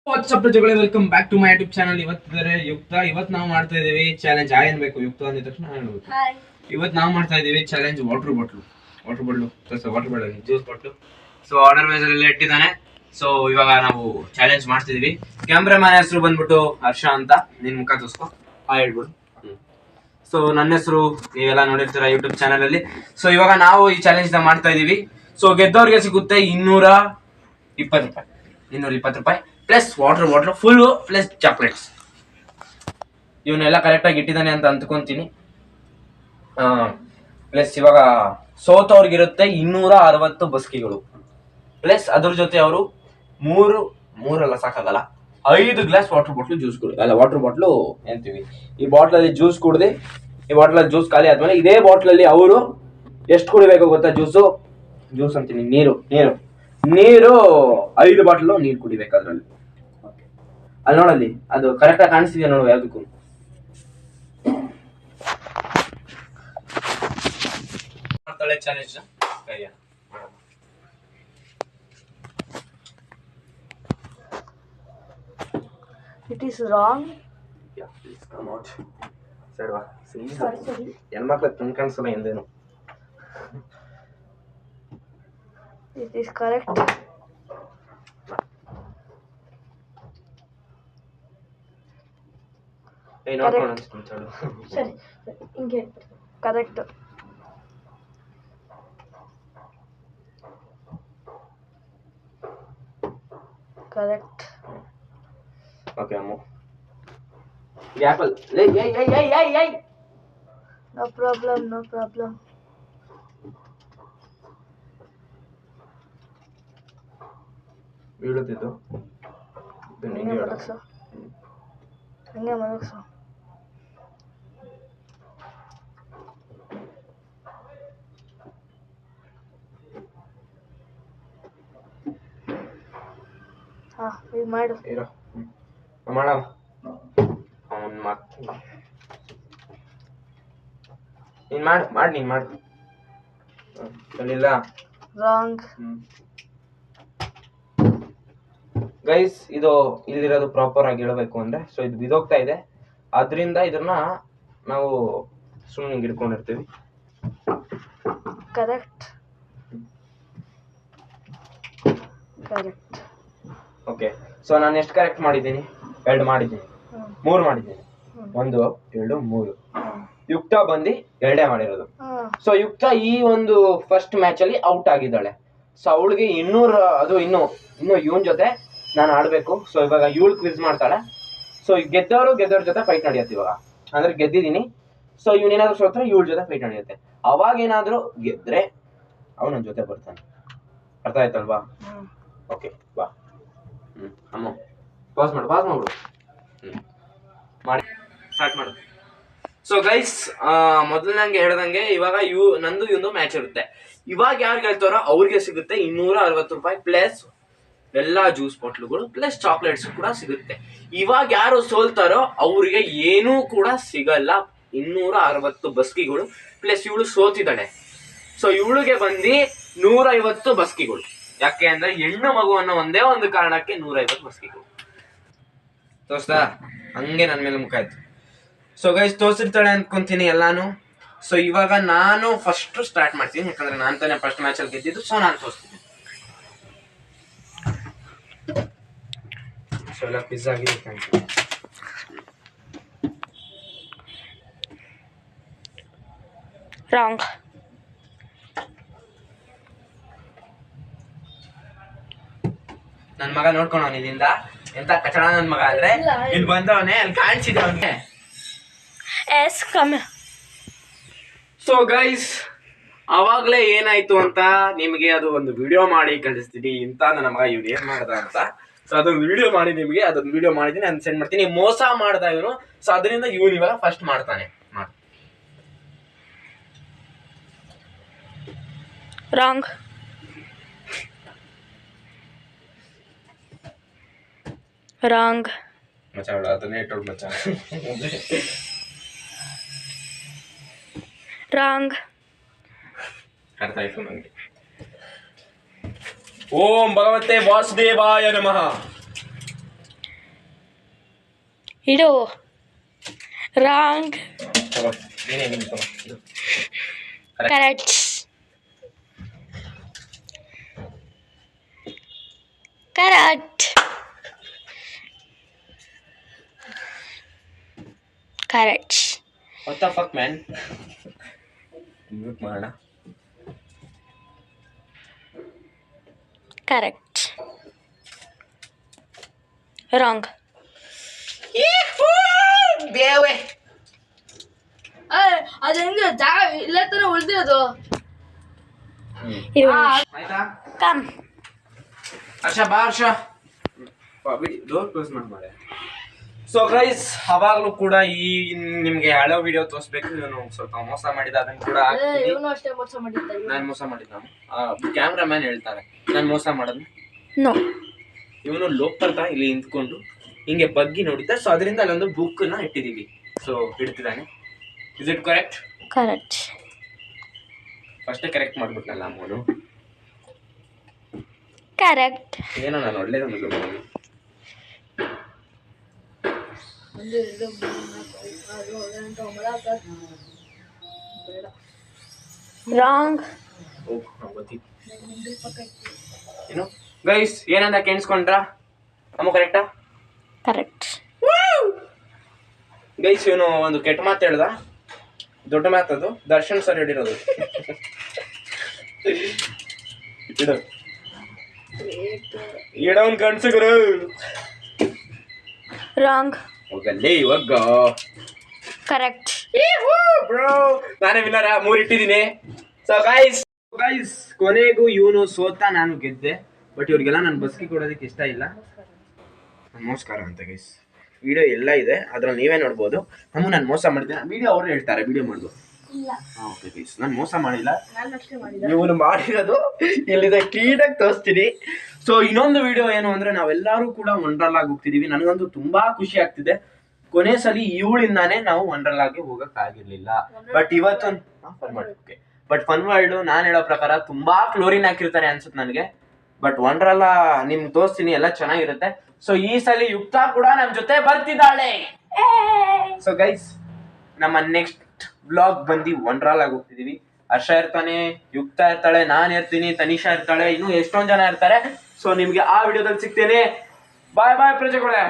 WhatsApp ಜಗಳ welcome back to my YouTube channel. ಇವತ್ತು ನಾವು ಮಾಡ್ತಾ ಇದೀವಿ ಚಾಲೆಂಜ್. ಏನು ಬೇಕು ಯುಕ್ತ ಅಂದಿದ ತಕ್ಷಣ ಹೇಳ್ಬೇಕು. ಇವತ್ತು ನಾವು ಮಾಡ್ತಾ ಇದೀವಿ challenge water bottle juice bottle. So order wise ಅಲ್ಲಿ ಇಟ್ಟಿದ್ದಾನೆ. ಸೊ ಇವಾಗ ನಾವು ಚಾಲೆಂಜ್ ಮಾಡ್ತಿದೀವಿ. ಕ್ಯಾಮ್ರಾಮನ್ ಹೆಸರು ಬಂದ್ಬಿಟ್ಟು ಹರ್ಷ ಅಂತ. ನಿನ್ ಮುಖ ತೋರಿಸ್ಕೊ, ಹೇಳ್ಬಿಡು. ಸೊ ನನ್ನ ಹೆಸರು ನೀವೆಲ್ಲ ನೋಡಿರ್ತೀರ ಯೂಟ್ಯೂಬ್ ಚಾನಲ್ ಅಲ್ಲಿ. ಸೊ ಇವಾಗ ನಾವು ಈ ಚಾಲೆಂಜ್ ನ ಮಾಡ್ತಾ ಇದೀವಿ. ಸೊ ಗೆದ್ದವ್ರಿಗೆ ಸಿಗುತ್ತೆ 220 ರೂಪಾಯಿ plus water bottle full plus chocolates. ಇವನ್ನೆಲ್ಲ ಕರೆಕ್ಟಾಗಿ ಇಟ್ಟಿದ್ದಾನೆ ಅಂತ ಅಂದ್ಕೊಂತೀನಿ. ಪ್ಲಸ್ ಇವಾಗ ಸೋತವ್ರಿಗಿರುತ್ತೆ 260 ಬಸ್ಕಿಗಳು ಪ್ಲಸ್ ಅದ್ರ ಜೊತೆ ಅವರು ಮೂರಲ್ಲ ಸಾಕಾಗಲ್ಲ 5 ಗ್ಲಾಸ್ ವಾಟರ್ ಬಾಟ್ಲು ಜ್ಯೂಸ್ ಕುಡಿ ಅಲ್ಲ ವಾಟರ್ ಬಾಟ್ಲು ಅಂತೀವಿ. ಈ ಬಾಟ್ಲಲ್ಲಿ ಜ್ಯೂಸ್ ಕುಡ್ದು ಈ ಬಾಟ್ಲಲ್ಲಿ ಜ್ಯೂಸ್ ಖಾಲಿ ಆದ್ಮೇಲೆ ಇದೇ ಬಾಟ್ಲಲ್ಲಿ ಅವರು ಎಷ್ಟು ಕುಡಿಬೇಕು ಗೊತ್ತಾ? ಜ್ಯೂಸ್ ಅಂತೀನಿ, ನೀರು 5 ಬಾಟ್ಲು ನೀರು ಕುಡಿಬೇಕು ಅದ್ರಲ್ಲಿ. ಅಲ್ಲಿ ನೋಡಲ್ಲಿ ಅದು ಕರೆಕ್ಟಾಗಿ ಕಾಣಿಸ್ತಿದ್ಯಾ ನೋಡು ಯಾವ್ದಕ್ಕೂ. Challenge It is wrong. Yeah, please come out. Sorry. ಹೆಣ್ಮಕ್ಳು ತುಂಬ ಕಾಣಿಸಲ್ಲ ಎಂದೇನು. It is correct. ಸರಿ ಹಿಂಗೆ ಕರೆಕ್ಟ್. ಓಕೆ ಅಮ್ಮ ಆಪಲ್ ನೋ ಪ್ರಾಬ್ಲಮ್ ಬೀಳುತ್ತಿದ್ದು ಹಂಗೆ ಮಲಗ್ಸು. ಈಗ ಮಾಡು. ಇರೋ ಮಾಡವ ಅವನ್ ನೀನ್ ಮಾಡು ರಾಂಗ್. ಗೈಸ್ ಇದು ಇಲ್ಲಿರೋದು ಪ್ರಾಪರ್ ಆಗಿ ಹೇಳಬೇಕು ಅಂದ್ರೆ, ಸೊ ಇದು ಬಿದೋಗ್ತಾ ಇದೆ, ಆದ್ರಿಂದ ಇದನ್ನ ನಾವು ಸುಮ್ಮನೆ ಹಿಡ್ಕೊಂಡಿರ್ತೀವಿ. ಕರೆಕ್ಟ್. ಓಕೆ, ಸೊ ನಾನು ಎಷ್ಟು ಕರೆಕ್ಟ್ ಮಾಡಿದ್ದೀನಿ? 2 ಮಾಡಿದ್ದೀನಿ, 3 ಮಾಡಿದ್ದೀನಿ. 1 2 3. ಯುಕ್ತ ಬಂದು 2 ಮಾಡಿರೋದು. ಸೊ ಯುಕ್ತ ಈ ಒಂದು ಫಸ್ಟ್ ಮ್ಯಾಚ್ ಅಲ್ಲಿ ಔಟ್ ಆಗಿದ್ದಾಳೆ. ಸೊ ಅವಳಿಗೆ 200 ಅದು ಇನ್ನು ಇವನ್ ಜೊತೆ ನಾನು ಆಡ್ಬೇಕು. ಸೊ ಇವಾಗ ಇವಳು ಕ್ವಿಜ್ ಮಾಡ್ತಾಳೆ. ಸೊ ಗೆದ್ದವ್ರ ಜೊತೆ ಫೈಟ್ ನಡೆಯುತ್ತೆ. ಇವಾಗ ಅಂದ್ರೆ ಗೆದ್ದಿದ್ದೀನಿ. ಸೊ ಇವನೇನಾದ್ರು ಸೋತ್ರೆ ಇವಳ ಜೊತೆ ಫೈಟ್ ನಡೆಯುತ್ತೆ. ಅವಾಗ ಏನಾದ್ರು ಗೆದ್ರೆ ಅವನ ನನ್ನ ಜೊತೆ ಬರ್ತಾನೆ. ಅರ್ಥ ಆಯ್ತಲ್ವಾ? ಓಕೆ ಬಾ. ಅಮ್ಮ ಪಾಸ್ ಮಾಡ್ಬಿಡು. ಮಾಡಿ ಸ್ಟಾರ್ಟ್ ಮಾಡು. ಸೊ ಗೈಸ್, ಮೊದಲಂಗೆ ಹೇಳ್ದಂಗೆ ಇವಾಗ ನಂದು ಇವಂದು ಮ್ಯಾಚ್ ಇರುತ್ತೆ. ಇವಾಗ ಯಾರು ಗೆಲ್ತಾರೋ ಅವ್ರಿಗೆ ಸಿಗುತ್ತೆ 260 ರೂಪಾಯಿ ಪ್ಲಸ್ ಎಲ್ಲಾ ಜ್ಯೂಸ್ ಬಾಟ್ಲುಗಳು ಪ್ಲಸ್ ಚಾಕ್ಲೇಟ್ಸ್ ಕೂಡ ಸಿಗುತ್ತೆ. ಇವಾಗ ಯಾರು ಸೋಲ್ತಾರೋ ಅವ್ರಿಗೆ ಏನೂ ಕೂಡ ಸಿಗಲ್ಲ. 260 ಬಸ್ಕಿಗಳು ಪ್ಲಸ್ ಇವಳು ಸೋತಿದ್ದಾಳೆ. ಸೊ ಇವಳಿಗೆ ಬಂದು 150 ಬಸ್ಕಿಗಳು. ಯಾಕೆ ಅಂದ್ರೆ ಹೆಣ್ಣು ಮಗು ಅನ್ನೋ ಒಂದೇ ಒಂದು ಕಾರಣಕ್ಕೆ 150 ಬಸ್ಕಿಗಳು. ತೋರ್ಸ್ತಾ ಹಂಗೆ ನನ್ನ ಮೇಲೆ ಮುಖ ಆಯ್ತು. ಸೊ ಗೈಸ್ ತೋರ್ಸಿರ್ತಾಳೆ ಅನ್ಕೊಂತೀನಿ ಎಲ್ಲಾನು. ಸೊ ಇವಾಗ ನಾನು ಫಸ್ಟ್ ಸ್ಟಾರ್ಟ್ ಮಾಡ್ತೀನಿ, ಯಾಕಂದ್ರೆ ನಾನು ತಾನೇ ಫಸ್ಟ್ ಮ್ಯಾಚ್ ಅಲ್ಲಿ ಗೆದ್ದಿದ್ದು. ಸೊ ನಾನು ತೋರಿಸ್ತೀನಿ. ಸೊ ಎಲ್ಲ ಪಿಜ್ಜಾ ಆಗಿದೆ. ರಾಂಗ್. ನನ್ ಮಗ ನೋಡ್ಕೊಂಡವನ ಇಲ್ಲಿಂದ ಎಂತ ಕಚಡ ನನ್ ಮಗ ಅಂದ್ರೆ ಇಲ್ಲಿ ಬಂದವನೇ ಅಲ್ಲಿ ಕಾಣಿಸಿದ ಅವನಿಗೆ. ಸೊ ಗೈಸ್, ಅವಾಗ್ಲೇ ಏನಾಯ್ತು ಅಂತ ನಿಮಗೆ ಅದು ಒಂದು ವಿಡಿಯೋ ಮಾಡಿ ಕಳಿಸ್ತೀನಿ. ಇಂತ ನನ್ನ ಮಗ ಇವ್ರು ಏನ್ ಮಾಡ್ದ ಅಂತ. ಸೊ ಅದೊಂದು ವಿಡಿಯೋ ಮಾಡಿ ನಿಮಗೆ ಅದೊಂದು ವಿಡಿಯೋ ಮಾಡಿದೀನಿ, ನಾನು ಸೆಂಡ್ ಮಾಡ್ತೀನಿ. ಮೋಸ ಮಾಡ್ದ ಇವನು. ಸೊ ಅದರಿಂದ ಇವನು ಇವಾಗ ಫಸ್ಟ್ ಮಾಡ್ತಾನೆ. ರಾಂಗ್. ಮಚ್ಚ ಅದನ್ನೇ ಇಟ್ಟೋಳು ಮಚ್ಚ. ರಾಂಗ್. ಅರ್ಥ ಆಯ್ತು ನನಗೆ. ಓಂ ಭಗವತೆ ವಾಸುದೇವಾಯ ನಮಃ. ಇಡು. ರಾಂಗ್. ತಗೋ ನೀನೇ ನೀನು ತಗೋ ಇದು correct. Correct. Correct. What the fuck man. Mute ಮಾಡೋಣ. ಕರೆಕ್ಟ್. ರಾಂಗ್. ದೇವೆ ಅದು ಹೆಂಗೆ ಜಾಗ ಇಲ್ಲ ತಾನೆ ಉಳಿದಿರೋದು. ಆಯ್ತಾ ಕಮ್. ಹರ್ಷ ಬಾ ಹರ್ಷ ಬಿಡಿ ಡೋರ್ ಕ್ಲೋಸ್ ಮಾಡಿ. ಸೊ ಗೈಸ್ ಅವಾಗಲೂ ಕೂಡ ಈ ನಿಮ್ಗೆ ಹಳೆ ವಿಡಿಯೋ ತೋರಿಸ್ಬೇಕು. ಇವನು ಸ್ವಲ್ಪ ಮೋಸ ಮಾಡಿದ ಅದನ್ನ ಕೂಡ ಹಾಕ್ತೀನಿ. ಇವನು ಅಷ್ಟೇ ಮೋಸ ಮಾಡಿದ್ದ. ನಾನು ಮೋಸ ಮಾಡಿದ್ದ. ಕ್ಯಾಮ್ರಾ ಮ್ಯಾನ್ ಹೇಳ್ತಾರೆ ನಾನು ಮೋಸ ಮಾಡೋದು. ನೋ. ಇವನು ಲೋಕಲ್ ಇಲ್ಲಿ ನಿಂತ್ಕೊಂಡು ಹಿಂಗೆ ಬಗ್ಗಿ ನೋಡಿದ್ದ. ಸೊ ಅದರಿಂದ ಅಲ್ಲೊಂದು ಬುಕ್ ನ ಇಟ್ಟಿದೀವಿ. ಸೊ ಇಡ್ತಿದ್ದಾನೆ. Is it correct? Correct. First correct ಮಾಡ್ಬಿಟ್ನಲ್ಲ ಅಮ್ಮನು. ಕರೆಕ್ಟ್. ಏನೋ ನಾನು ಒಳ್ಳೇದೊಂದು ರಾಂಗ್. ಏನು ಗೈಸ್ ಏನಂತ ಕೇಳಿಸ್ಕೊಂಡ್ರಾ? ಅಮ್ಮ ಕರೆಕ್ಟಾ? ಕರೆಕ್ಟ್. ಗೈಸ್ ಇವನು ಒಂದು ಕೆಟ್ಟ ಮಾತು ಹೇಳ್ದ. ದೊಡ್ಡ ಮಾತದು. ದರ್ಶನ್ ಸರ್ ಹೇಳಿರೋದು. ಇಡು ಇಡವನ್ ಕಣ್ಸುಗರು. ರಾಂಗ್. ಹೋಗಲ್ಲಿ ಇವಾಗ ಕರೆಕ್ಟ್. ಬ್ರೋ ನಾನೇ ವಿನ್ನರ. 3 ಇಟ್ಟಿದ್ದೀನಿ. ಸೊ ಗೈಸ್ ಕೊನೆಗೂ ಇವನು ಸೋತ, ನಾನು ಗೆದ್ದೆ. ಬಟ್ ಇವ್ರಿಗೆಲ್ಲ ನಾನು ಬಸ್ಕಿ ಕೊಡೋದಕ್ಕೆ ಇಷ್ಟ ಇಲ್ಲ. ನಮಸ್ಕಾರ ಅಂತ ಗೈಸ್. ವಿಡಿಯೋ ಎಲ್ಲ ಇದೆ, ಅದ್ರಲ್ಲಿ ನೀವೇ ನೋಡ್ಬೋದು. ನಾನು ಮೋಸ ಮಾಡಿದ್ದೆ. ವಿಡಿಯೋ ಅವರು ಹೇಳ್ತಾರೆ ವಿಡಿಯೋ ಮಾಡ್ಬೋದು. ಓಕೆ ಗೈಸ್ ನಾನು ಮೋಸ ಮಾಡಿಲ್ಲ. ಇವನು ಮಾಡಿರೋದು ಇಲ್ಲಿದೆ ಕ್ಲೀನಾಗಿ ತೋರಿಸ್ತೀನಿ. ಸೊ ಇನ್ನೊಂದು ವಿಡಿಯೋ ಏನು ಅಂದ್ರೆ ನಾವೆಲ್ಲರೂ ಕೂಡ ವಂಡರ್ಲಾಗ್ ಹೋಗ್ತಿದೀವಿ. ನನಗಂತೂ ತುಂಬಾ ಖುಷಿ ಆಗ್ತಿದೆ. ಕೊನೆ ಸಲ ಇವಳಿಂದಾನೇ ನಾವು ವಂಡರ್ಲಾಗೆ ಹೋಗಕ್ ಆಗಿರ್ಲಿಲ್ಲ. ಬಟ್ ಇವತ್ತೊಂದು ಫನ್ ವರ್ಲ್ಡ್ ನಾನು ಹೇಳೋ ಪ್ರಕಾರ ತುಂಬಾ ಕ್ಲೋರಿನ್ ಹಾಕಿರ್ತಾರೆ ಅನ್ಸುತ್ತೆ ನನಗೆ. ಬಟ್ ವಂಡರ್ಲಾ ನಿಮ್ಗೆ ತೋರಿಸ್ತೀನಿ, ಎಲ್ಲ ಚೆನ್ನಾಗಿರುತ್ತೆ. ಸೊ ಈ ಸಲ ಯುಕ್ತ ಕೂಡ ನಮ್ ಜೊತೆ ಬರ್ತಿದ್ದಾಳೆ. ಸೊ ಗೈಸ್ ನಮ್ಮ ನೆಕ್ಸ್ಟ್ ಬ್ಲಾಗ್ ಬಂದು ವಂಡರ್ಲಾಗ್ ಹೋಗ್ತಿದೀವಿ. ಹರ್ಷ ಇರ್ತಾನೆ, ಯುಕ್ತ ಇರ್ತಾಳೆ, ನಾನ್ ಇರ್ತೀನಿ, ತನಿಷಾ ಇರ್ತಾಳೆ, ಇನ್ನೂ ಎಷ್ಟೊಂದ್ ಜನ ಇರ್ತಾರೆ. ಸೊ ನಿಮ್ಗೆ ಆ ವಿಡಿಯೋದಲ್ಲಿ ಸಿಗ್ತೇನೆ. ಬಾಯ್ ಬಾಯ್ ಪ್ರಜೆಗಳೇ.